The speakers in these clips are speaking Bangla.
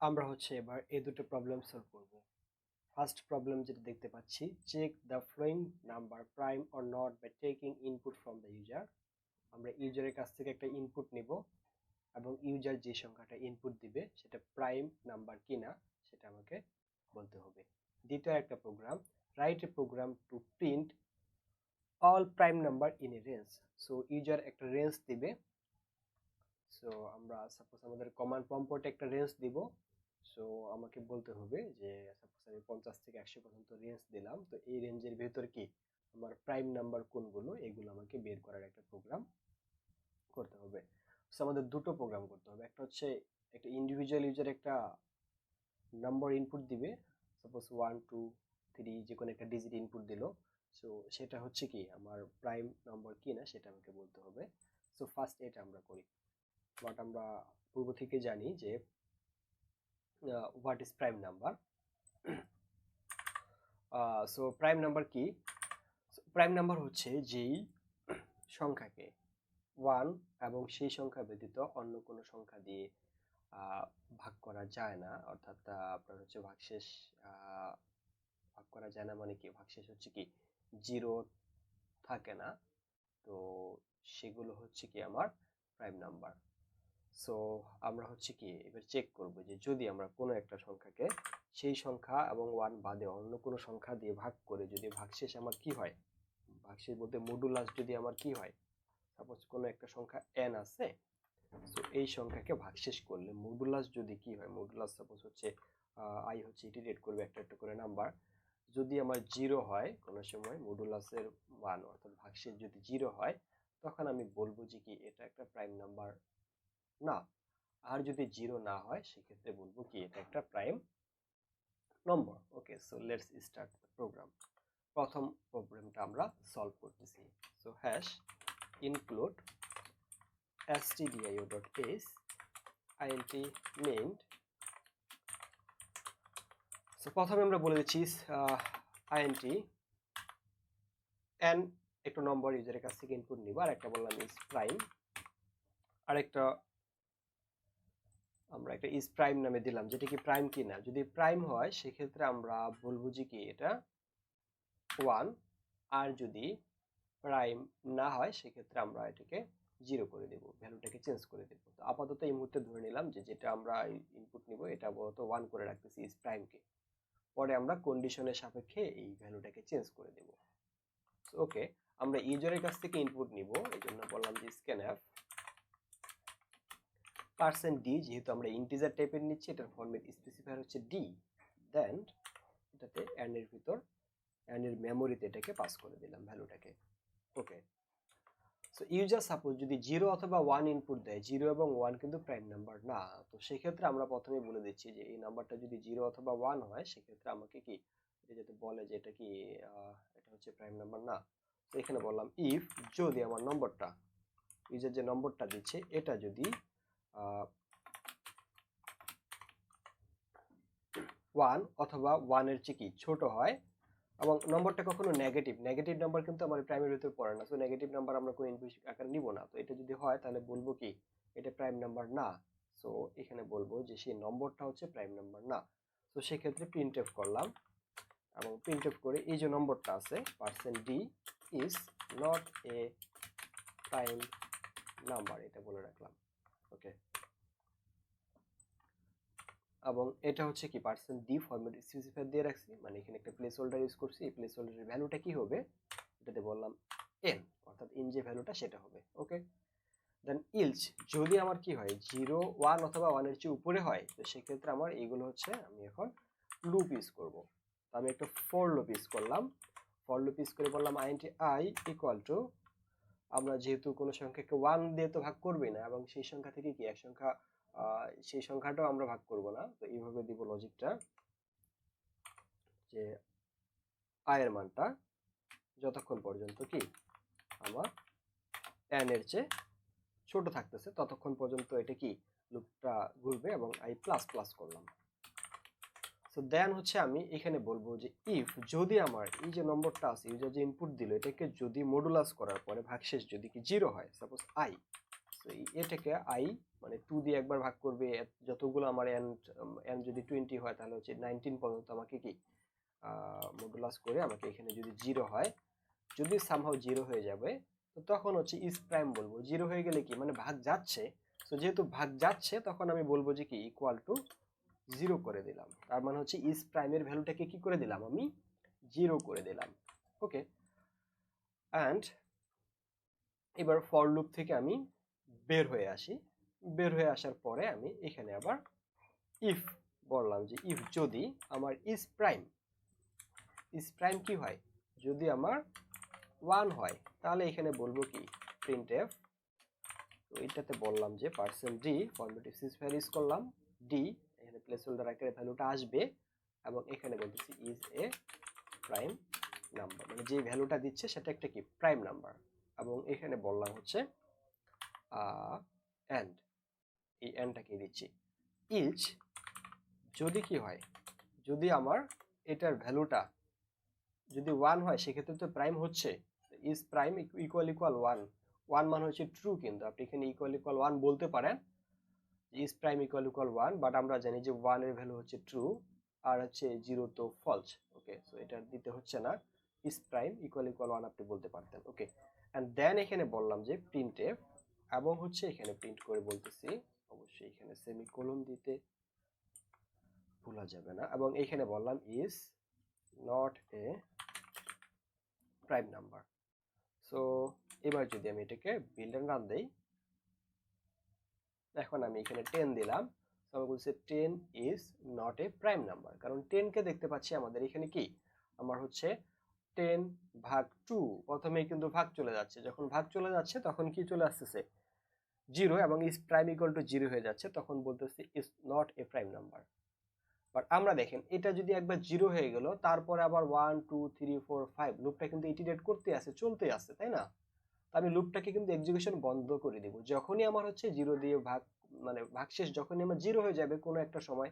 আমরা হচ্ছে এবার এই দুটো প্রবলেম সলভ করব। ফার্স্ট প্রবলেম যেটা দেখতে পাচ্ছি, check the following number prime or not by taking input from the user. আমরা ইউজারের কাছ থেকে একটা ইনপুট নিব এবং ইউজার যে সংখ্যাটা ইনপুট দিবে সেটা প্রাইম নাম্বার কিনা সেটা আমাকে বলতে হবে। দ্বিতীয় একটা program, write a program to print all prime number in a range. So user একটা রেঞ্জ দিবে। সো আমরা সাপোজ আমাদের কমান্ড প্রম্পটে একটা রেঞ্জ দিব। সো আমাকে বলতে হবে যে সাপোজ আমি 50 থেকে 100 পর্যন্ত রেঞ্জ দিলাম, তো এই রেঞ্জের ভেতর কি আমার প্রাইম নাম্বার কোনগুলো এগুলো আমাকে বের করার একটা প্রোগ্রাম করতে হবে। সো আমাদের দুটো প্রোগ্রাম করতে হবে, একটা হচ্ছে একটা ইন্ডিভিজুয়াল ইউজার একটা নাম্বার ইনপুট দিবে, সাপোজ 1 2 3 যে কোনো একটা ডিজিট ইনপুট দিল। সো সেটা হচ্ছে কি আমার প্রাইম নাম্বার কিনা সেটা আমাকে বলতে হবে। সো ফার্স্ট এটা আমরা করি। বাট আমরা পূর্ব থেকে জানি যে what is prime number. So prime number কি? প্রাইম নাম্বার হচ্ছে যেই সংখ্যাকে 1 এবং সেই সংখ্যা ব্যতীত অন্য কোনো সংখ্যা দিয়ে ভাগ করা যায় না, অর্থাৎ আপনার হচ্ছে ভাগশেষ ভাগ করা যায় না মানে কি, ভাগশেষ হচ্ছে কি জিরো থাকে না, তো সেগুলো হচ্ছে কি আমার প্রাইম নাম্বার। সো আমরা হচ্ছে কি এবার চেক করব যে যদি আমরা কোনো একটা সংখ্যাকে সেই সংখ্যা এবং 1 বাদে অন্য কোনো সংখ্যা দিয়ে ভাগ করে যদি ভাগশেষ আমার কি হয়, ভাগশেষ বলতে মডুলাস যদি আমার কি হয়, সাপোজ কোনো একটা সংখ্যা n আছে, সো এই সংখ্যাকে ভাগশেষ করলে মডুলাস যদি কি হয়, মডুলাস সাপোজ হচ্ছে i হচ্ছে ইটিরেট করবে একটা একটা করে নাম্বার, যদি আমার 0 হয় কোনো সময় মডুলাসের মান অর্থাৎ ভাগশেষ যদি 0 হয়, তখন আমি বলবো যে কি এটা একটা প্রাইম নাম্বার না। আর যদি 0 না হয় সেক্ষেত্রে বলবো কি এটা একটা prime number. Okay, so let's start the program. প্রথম প্রবলেমটা আমরা সলভ করতেছি। So hash include stdio.h int named। So প্রথমে আমরা বলে দিচ্ছি int n একটা নম্বর ইউজারের কাছ থেকে ইনপুট নিব, আর একটা বললাম ইজ প্রাইম, আরেকটা আমরা একটা ইজ প্রাইম নামে দিলাম, যেটা কি প্রাইম কিনা। যদি প্রাইম হয় সেক্ষেত্রে আমরা বলবো যে কি এটা 1, আর যদি প্রাইম না হয় সেক্ষেত্রে আমরা এটাকে 0 করে দেব, ভ্যালুটাকে চেঞ্জ করে দেব। তো আপাতত এই মুহূর্তে ধরে নিলাম যে যেটা আমরা ইনপুট নিব এটা আপাতত 1 করে রাখতেছি ইজ প্রাইমকে, পরে আমরা কন্ডিশনের সাপেক্ষে এই ভ্যালুটাকে চেঞ্জ করে দেব। ওকে, আমরা ইউজারের কাছ থেকে ইনপুট নিব, এই জন্য বললাম যে scanf %d, যেহেতু আমরা ইন্টিজার টাইপের নিচ্ছি এটার ফরম্যাট স্পেসিফায়ার হচ্ছে d, দেন এটাতে n এর ভিতর n এর মেমোরিতে এটাকে পাস করে দিলাম ভ্যালুটাকে। ওকে, সো ইউজার সাপোজ যদি 0 অথবা 1 ইনপুট দেয়, 0 এবং 1 কিন্তু প্রাইম নাম্বার না, তো সেক্ষেত্রে আমরা প্রথমে বলে দিচ্ছি যে এই নাম্বারটা যদি 0 অথবা 1 হয় সেক্ষেত্রে আমাকে কি এটা যাতে বলে যে এটা কি এটা হচ্ছে প্রাইম নাম্বার না। তো এখানে বললাম ইফ যদি আমার নম্বরটা, ইউজার যে নম্বরটা দিচ্ছে এটা যদি 1 অথবা 1 এর চেয়ে কি ছোট হয়, এবং নম্বরটা কখনো নেগেটিভ, নেগেটিভ নাম্বার কিন্তু আমার প্রাইমের ভিতর পড়ে না, সো নেগেটিভ নাম্বার আমরা কোনো ইনপুট আকারে নিব না। তো এটা যদি হয় তাহলে বলবো কি এটা প্রাইম নাম্বার না। সো এখানে বলবো যে সেই নম্বরটা হচ্ছে প্রাইম নাম্বার না। তো সেক্ষেত্রে প্রিন্টএফ করলাম, এবং প্রিন্টএফ করে এই যে নম্বরটা আছে %d is not a prime number এটা বলে রাখলাম। ওকে, এবং এটা হচ্ছে কি %d ফরম্যাট স্পেসিফায়ার দিয়ে রাখছি, মানে এখানে একটা প্লেস হোল্ডার ইউজ করছি, এই প্লেস হোল্ডারের ভ্যালুটা কি হবে এটাতে বললাম n, অর্থাৎ n যে ভ্যালুটা সেটা হবে। ওকে, দেন ইলস যদি আমার কি হয় 0 1 অথবা 1 এর চেয়ে উপরে হয়, তো সেক্ষেত্রে আমার এইগুলো হচ্ছে আমি এখন লুপ ইউজ করব। তো আমি একটা ফর লুপ ইউজ করলাম, ফর লুপ ইউজ করে বললাম int i ইকুয়াল টু, আমরা যেহেতু কোনো সংখ্যাকে 1 দিয়ে তো ভাগ করবে না, এবং সেই সংখ্যা থেকে কি এক সংখ্যা সেই সংখ্যাটাও আমরা ভাগ করব না, তো এইভাবে দিব লজিকটা যে i এর মানটা যতক্ষণ পর্যন্ত কি আমার n এর চেয়ে ছোট থাকতেছে ততক্ষণ পর্যন্ত এটা কি লুপটা ঘুরবে, এবং i প্লাস প্লাস করলাম। সো দেন হচ্ছে আমি এখানে বলবো যে ইফ যদি আমার এই যে নম্বরটা আছে ইউজার যে ইনপুট দিল এটাকে যদি মডুলাস করার পরে ভাগশেষ যদি কি 0 হয়, সাপোজ i, সো এটাকে i মানে 2 দিয়ে একবার ভাগ করবে, যতগুলো আমার n যদি 20 হয় তাহলে হচ্ছে 19 পর্যন্ত আমাকে কি মডুলাস করে আমাকে এখানে যদি 0 হয়, যদি সামহাউ 0 হয়ে যাবে তো তখন হচ্ছে ইজ প্রাইম বলবো। 0 হয়ে গেলে কি মানে ভাগ যাচ্ছে, তো যেহেতু ভাগ যাচ্ছে তখন আমি বলবো যে কি ইকুয়াল টু 0 করে দিলাম। তার মানে হচ্ছে ইজ প্রাইমের ভ্যালুটাকে কি করে দিলাম আমি 0 করে দিলাম। ওকে, অ্যান্ড এবার ফর লুপ থেকে আমি বের হয়ে আসি। বের হয়ে আসার পরে আমি এখানে আবার ইফ বললাম যে ইফ যদি আমার ইজ প্রাইম কি হয়, যদি আমার 1 হয় তাহলে এখানে বলবো কি প্রিন্টএফ। তো এটাতে বললাম যে %d ফরম্যাটিভ সিজ ভ্যারিজ করলাম d, এখানে প্লেস হোল্ডার আকারে ভ্যালুটা আসবে এবং এখানে বলতেছি ইজ এ প্রাইম নাম্বার, মানে যে ভ্যালুটা দিচ্ছে সেটা একটা কি প্রাইম নাম্বার। এবং এখানে বললাম হচ্ছে এন্ড, এই এন্ডটাকে দিচ্ছি ইজ যদি কি হয়, যদি আমার এটার ভ্যালুটা যদি 1 হয় সেক্ষেত্রে তো প্রাইম হচ্ছে, ইজ প্রাইম ইকুয়াল 1 মান হচ্ছে ট্রু, কিন্তু আপনি এখানে ইকুয়াল 1 বলতে পারেন, ইজ প্রাইম ইকুয়াল 1, বাট আমরা জানি যে 1 এর ভ্যালু হচ্ছে ট্রু আর হচ্ছে 0 তো ফলস। ওকে, সো এটা দিতে হচ্ছে না, ইজ প্রাইম ইকুয়াল 1 আপনি বলতে পারতেন। ওকে, এন্ড দেন এখানে বললাম যে প্রিন্টএফ, এবং হচ্ছে এখানে প্রিন্ট করে বলতেছি, অবশ্যই এখানে সেমিকোলন দিতে ভুলা যাবে না, এবং এখানে বললাম is not a prime number. So এবার যদি আমি এটাকে বিল্ড এন্ড রান দেই, এখন আমি এখানে 10 দিলাম, আমি বলছি 10 is not a prime number, কারণ 10 কে দেখতে পাচ্ছি আমাদের এখানে কি আমার হচ্ছে 10 ভাগ 2, প্রথমেই কিন্তু ভাগ চলে যাচ্ছে, যখন ভাগ চলে যাচ্ছে তখন কি চলে আসতেছে 0, এবং ইজ প্রাইম ইকুয়াল টু 0 হয়ে যাচ্ছে, তখন বলতেছি is not a prime number. But আমরা দেখেন এটা যদি একবার 0 হয়ে গেল, তারপরে আবার 1 2 3 4 5 লুপটা কিন্তু ইটিরেট করতে আছে, চলতে আছে, তাই না? আমি লুপটাকে কিন্তু এক্সিকিউশন বন্ধ করে দিব যখনই আমার হচ্ছে 0 দিয়ে ভাগ, মানে ভাগশেষ যখনই আমার 0 হয়ে যাবে কোনো একটা সময়,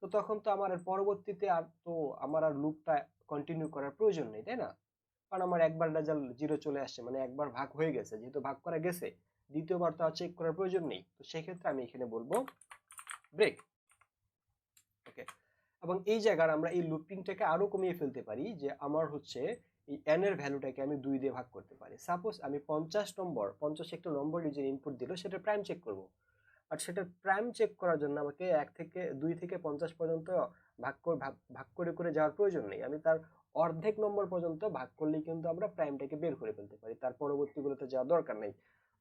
তো তখন তো আমার আর পরবর্তীতে আর তো আমার আর লুপটা কন্টিনিউ করার প্রয়োজন নেই, তাই না? কারণ আমার একবার রেজাল্ট 0 চলে আসছে, মানে একবার ভাগ হয়ে গেছে, যেহেতু ভাগ করা গেছে দ্বিতীয়বার তো আর চেক করার প্রয়োজন নেই। তো সেই ক্ষেত্রে আমি এখানে বলবো ব্রেক। ওকে, এবং এই জায়গার আমরা এই লুপিংটাকে আরো কমিয়ে ফেলতে পারি, যে আমার হচ্ছে এই n এর ভ্যালুটাকে আমি 2 দিয়ে ভাগ করতে পারি। সাপোজ আমি 50 একটা নম্বর যে ইনপুট দিল সেটা প্রাইম চেক করব, আর সেটা প্রাইম চেক করার জন্য আমাকে 2 থেকে 50 পর্যন্ত ভাগ করে করে যাওয়ার প্রয়োজন নেই, আমি তার অর্ধেক নম্বর পর্যন্ত ভাগ করলেই কিন্তু আমরা প্রাইমটাকে বের করে ফেলতে পারি, তার পরবর্তীগুলোতে যাওয়ার দরকার নেই।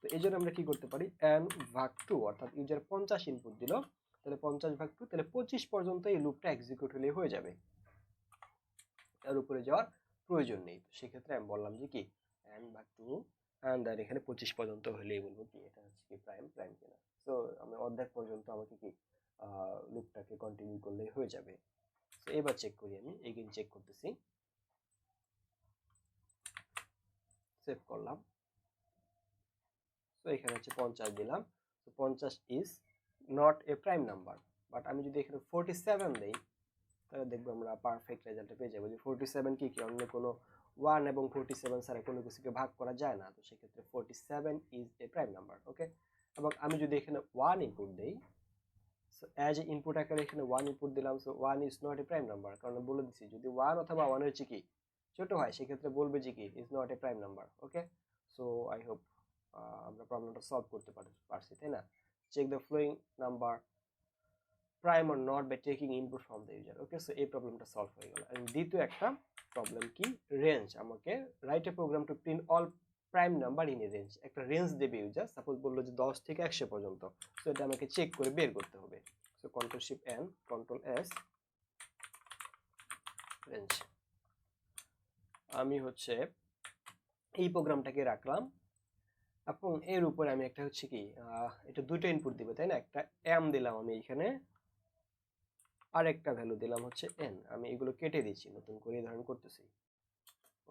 তো এই জন্য আমরা কি করতে পারি, n ভাগ 2, অর্থাৎ ইউজার 50 ইনপুট দিল, তাহলে 50 ভাগ 2, তাহলে 25 পর্যন্ত এই লুপটা এক্সিকিউট হলে হয়ে যাবে, এর উপরে যাওয়ার প্রয়োজন নেই। তো সেক্ষেত্রে আমি বললাম যে কি n ভাগ 2, এন্ড দেন এখানে 25 পর্যন্ত হলেই বলবো কি এটা হচ্ছে কি প্রাইম কিনা। সো আমি অর্ধেক পর্যন্ত আমাকে কি লুপটাকে কন্টিনিউ করলেই হয়ে যাবে। তো এবার চেক করি, আমি এগেইন চেক করতেছি, সেভ করলাম। তো এখানে হচ্ছে 50 দিলাম, তো 50 is not a prime number. But আমি যদি এখানে 47 দেই তাহলে দেখবো আমরা পারফেক্ট রেজাল্ট পেয়ে যাবো, যে 47 কি অন্য কোনো 1 এবং 47 ছাড়া কোনো কিছুকে ভাগ করা যায় না, তো সেক্ষেত্রে 47 ইজ এ প্রাইম নাম্বার। ওকে, এবং আমি যদি এখানে 1 ইনপুট দেই, সো অ্যাজ এ ইনপুট আকারে এখানে 1 ইনপুট দিলাম, so 1 is not a prime number, কারণ বলে দিচ্ছি যদি 1 অথবা 1 এর চেয়ে কি ছোট হয় সেক্ষেত্রে বলবে যে কি is not a prime number. Okay, so I hope আমরা প্রবলেমটা সলভ করতে পারছি, তাই না? Check the following number prime or not by taking input from the user. Okay, so এই প্রবলেমটা সলভ হয়ে গেল। এন্ড দ্বিতীয় একটা প্রবলেম কি, রেঞ্জ, আমাকে write a program to print all prime number in a range, একটা রেঞ্জ দেবে ইউজার, সাপোজ বললো যে 10 থেকে 100 পর্যন্ত, সো এটা আমাকে চেক করে বের করতে হবে। So control shift N control S range, আমি হচ্ছে এই প্রোগ্রামটাকে রাখলাম, এবং এর উপরে আমি একটা হচ্ছে কি এটা দুটো ইনপুট দিব, তাই না? একটা এম দিলাম আমি এখানে, আর একটা ভ্যালু দিলাম হচ্ছে n, আমি এগুলো কেটে দিচ্ছি, নতুন করে ধারণ করতেছি।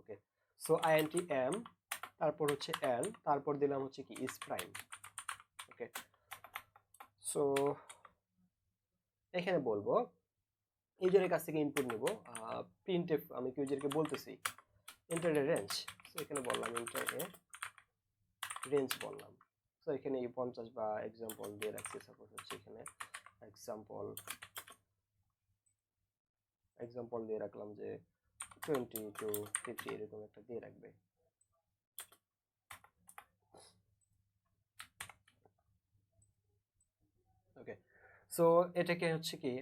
ওকে, সো int m, তারপর হচ্ছে n, তারপর দিলাম হচ্ছে কি is prime। ওকে, সো এখানে বলবো ইউজারের কাছ থেকে ইনপুট নিব, printf আমি কি ইউজারকে বলতেছি enter a range, সো এখানে বললাম enter a range বললাম। সো সো এখানে 50 বা এক্সাম্পল দিয়ে রাখছি, সাপোজ হচ্ছে এখানে এক্সাম্পল দিয়ে রাখলাম যে 20 to 50 এরকম একটা দিয়ে রাখবে। ওকে, সো এটাকে হচ্ছে কি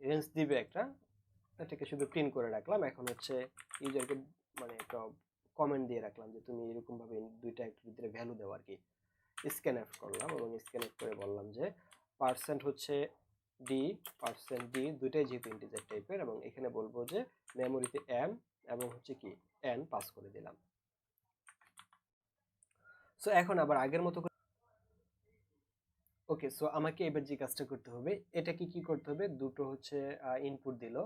রেঞ্জ দিবে একটা, এটাকে শুধু প্রিন্ট করে রাখলাম। এখন হচ্ছে ইউজারকে মানে একটা কমেন্ট দিয়ে রাখলাম যে তুমি এরকম ভাবে দুইটা একটু ভিতরে ভ্যালু দাও আর কি। স্ক্যানএফ করলাম এবং স্ক্যানএফ করে বললাম যে পার্সেন্ট হচ্ছে ডি, পার্সেন্ট ডি দুইটাই যেহেতু ইন্টিজার টাইপের, এবং এখানে বলবো যে মেমোরিতে এম এবং হচ্ছে কি এন পাস করে দিলাম। সো এখন আবার আগের মতো করে ওকে, সো আমাকে এবার যে কাজটা করতে হবে, এটাকে কি করতে হবে, দুটো হচ্ছে ইনপুট দিল,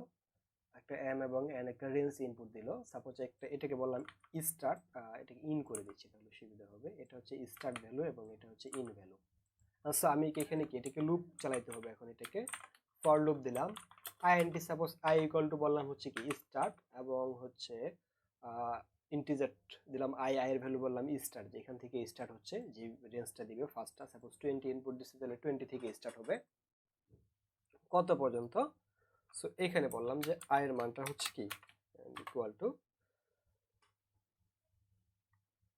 একটা এম এবং এন একটা রেঞ্জ ইনপুট দিল। সাপোজ একটা এটাকে বললাম স্টার্ট, এটাকে ইন করে দিচ্ছি তাহলে সুবিধা হবে। এটা হচ্ছে স্টার্ট ভ্যালু এবং এটা হচ্ছে ইন ভ্যালু। আচ্ছা আমি এখানে কি এটাকে লুপ চালাইতে হবে, এখন এটাকে ফর লুপ দিলাম। Int suppose I equal to বললাম হচ্ছে কি স্টার্ট এবং হচ্ছে ইন্টিজার দিলাম আই, এর ভ্যালু বললাম স্টার্ট, যেখান থেকে স্টার্ট হচ্ছে, যে রেঞ্জটা দিবে ফার্স্টটা, সাপোজ 20 ইনপুট দিচ্ছে তাহলে 20 থেকে স্টার্ট হবে কত পর্যন্ত। সো এখানে বললাম যে আই এর মানটা হচ্ছে কি ইকুয়াল টু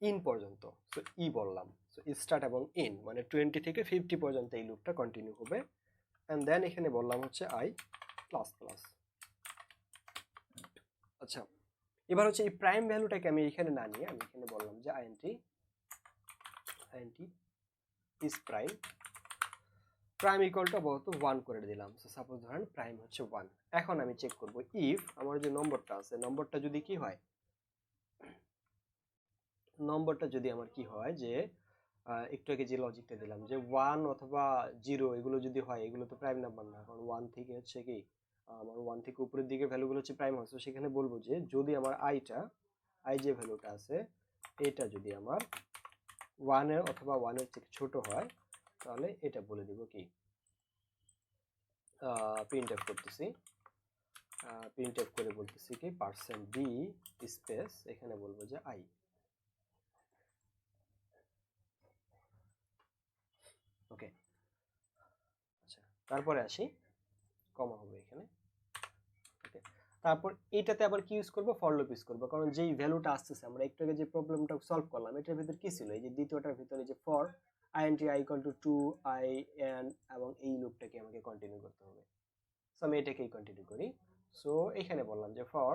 ইন পর্যন্ত। সো ই বললাম, সো স্টার্ট এবং ইন মানে 20 থেকে 50 পর্যন্ত এই লুপটা কন্টিনিউ হবে। এন্ড দেন এখানে বললাম হচ্ছে আই প্লাস প্লাস। আচ্ছা এবার হচ্ছে এই প্রাইম ভ্যালুটাকে আমি এখানে না নিয়ে আমি এখানে বললাম যে int is prime, prime equal to আপাতত 1 করে দিলাম। সো সাপোজ ধরেন প্রাইম হচ্ছে 1। এখন আমি চেক করব ইফ আমার যে নম্বরটা আছে, নম্বরটা যদি কি হয়, নম্বরটা যদি আমার কি হয় যে একটু আগে যে লজিকটা দিলাম যে 1 অথবা 0 এগুলো যদি হয়, এগুলো তো প্রাইম নাম্বার না, কারণ 1 থেকে হচ্ছে কি আমার 1 থেকে উপরের দিকে ভ্যালুগুলো হচ্ছে প্রাইম হয়। সেখানে বলবো যে যদি আমার আই যে ভ্যালুটা আছে এটা যদি আমার 1 এর অথবা 1 এর থেকে ছোট হয়, তাহলে এটা বলে দিব কি প্রিন্টএফ করতেছি, প্রিন্টএফ করে বলতেছি কি পার্সেন্ট বি স্পেস এখানে বলবো যে আই। ওকে, আচ্ছা তারপরে আসি কমা হবে এখানে। ওকে, তারপর এটাতে আবার কি ইউজ করব, ফর লুপ ইউজ করব, কারণ যেই ভ্যালুটা আসতেছে আমরা একটু আগে যে প্রবলেমটা সলভ করলাম এটার ভিতর কি ছিল, এই যে দ্বিতীয়টার ভিতরে যে for int I equal to 2 I N, এবং এই লুপটাকে আমাকে কন্টিনিউ করতে হবে। সো আমি এটাকেই কন্টিনিউ করি। সো এখানে বললাম যে ফর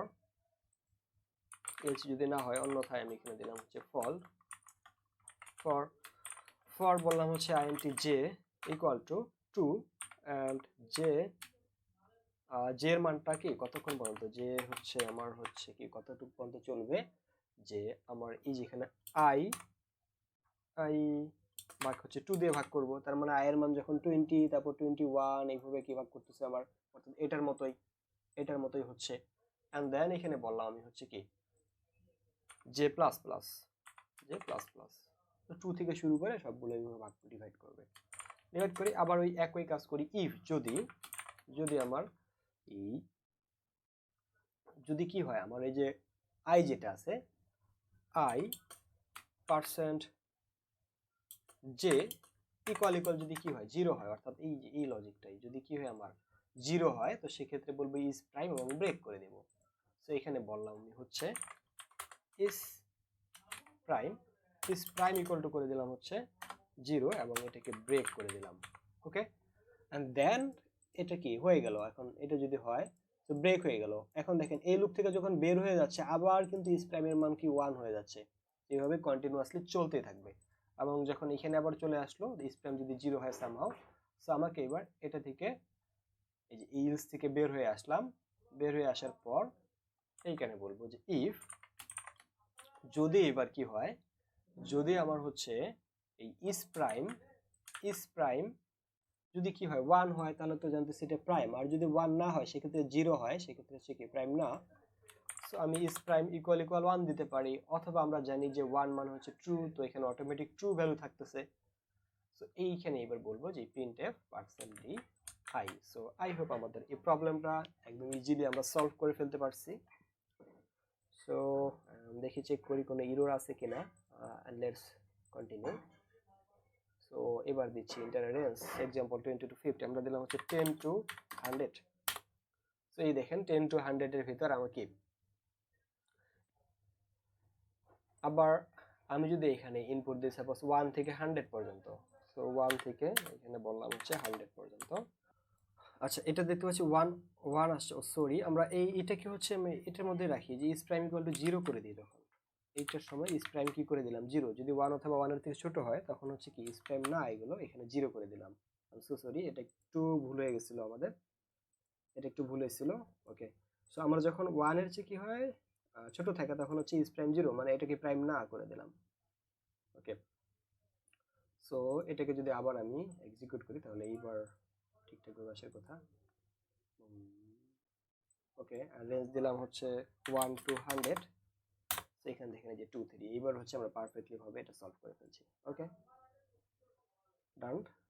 এলস যদি না হয় অন্যথায় আমি এখানে দিলাম হচ্ছে ফর ফর বললাম হচ্ছে INT J equal to 2 and J J এর মানটা কি কতক্ষণ পর্যন্ত, যে হচ্ছে আমার হচ্ছে কি কতটুকু পর্যন্ত চলবে, যে আমার এই যেখানে আই আই ভাগ হচ্ছে 2 দিয়ে ভাগ করব, তার মানে আই এর মান যখন 20 তারপর 21 এইভাবে কি ভাগ করতেছে আমার, অর্থাৎ এটার মতোই হচ্ছে। এন্ড দেন এখানে বললাম আমি হচ্ছে কি জে প্লাস প্লাস 2 থেকে শুরু করে সবগুলো এইভাবে ভাগ ডিভাইড করি। আবার ওই একই কাজ করি ইফ যদি আমার এই যদি কি হয় আমার এই যে আই যেটা আছে আই পার্সেন্ট জে ইকুয়াল যদি কি হয় 0 হয়, অর্থাৎ এই যে এই লজিকটাই যদি কি হয় আমার 0 হয়, তো সেক্ষেত্রে বলবো ইজ প্রাইম এবং ব্রেক করে দেব। তো এখানে বললাম আমি হচ্ছে ইজ প্রাইম ইকুয়াল টু করে দিলাম হচ্ছে 0 এবং এটাকে ব্রেক করে দিলাম। ওকে, এন্ড দেন এটা কি হয়ে গেল, এখন এটা যদি হয় তো ব্রেক হয়ে গেল। এখন দেখেন এই লুপ থেকে যখন বের হয়ে যাচ্ছে আবার কিন্তু ইজ প্রাইমের মান কি 1 হয়ে যাচ্ছে, এইভাবে কন্টিনিউয়াসলি চলতেই থাকবে। এবং যখন এখানে আবার চলে আসলো ইজ প্রাইম যদি 0 হয় সামহাউ, সো আমাকে এবার এটা থেকে এই যে ইলস থেকে বের হয়ে আসলাম, বের হয়ে আসার পর এইখানে বলবো যে ইফ যদি এবার কি হয়, যদি আমার হচ্ছে এই ইজ প্রাইম যদি কি হয় 1 হয়, তাহলে তো জানতেছি এটা প্রাইম, আর যদি 1 না হয় সেক্ষেত্রে 0 হয়, সেক্ষেত্রে হচ্ছে কি প্রাইম না। সো আমি ইজ প্রাইম ইকুয়াল 1 দিতে পারি, অথবা আমরা জানি যে 1 মানে হচ্ছে ট্রু, তো এখানে অটোমেটিক ট্রু ভ্যালু থাকতেছে। সো এইখানে এবার বলবো যে printf percent D I. So I hope আমাদের এই প্রবলেমটা একদম ইজিলি আমরা সলভ করে ফেলতে পারছি। সো দেখি চেক করি কোনো এরর আছে কিনা, লেটস কন্টিনিউ। সো এবার দিচ্ছি ইন্টারের রেঞ্জ, এক্সাম্পল 20 to 50, আমরা দিলাম হচ্ছে 10 to 100। সো এই দেখেন 10 to 100 এর ভিতর আমাকে, আবার আমি যদি এখানে ইনপুট দিই সাপোজ 1 থেকে 100 পর্যন্ত, সো 1 থেকে এখানে বললাম হচ্ছে 100 পর্যন্ত। আচ্ছা, এটা দেখতে পাচ্ছি 1 1 আসছে, সরি আমরা এটাকে হচ্ছে আমি এটার মধ্যে রাখি যে ইজ প্রাইম ইকুয়াল টু 0 করে দিই। তখন এইটার সময় ইজ প্রাইম কি করে দিলাম 0, যদি 1 অথবা 1 এর থেকে ছোট হয় তখন হচ্ছে কি ইজ প্রাইম না, এগুলো এখানে 0 করে দিলাম। আই সো সরি, এটা একটু ভুল হয়ে গেছিল আমাদের, এটা একটু ভুল হয়েছিল। ওকে, সো আমরা যখন 1 এর চেয়ে কি হয় ছোট থাকে তখন হচ্ছে ইজ প্রাইম 0, মানে এটাকে প্রাইম না করে দিলাম। ওকে, সো এটাকে যদি আবার আমি এক্সিকিউট করি তাহলে এইবার ঠিকঠাক ভাবে আসার কথা। ওকে, আর রেঞ্জ দিলাম হচ্ছে 1 to 100। সো এখান থেকে যে 2 3, এইবার হচ্ছে আমরা পারফেক্টলি ভাবে এটা সলভ করে ফেলছি। ওকে, ডান।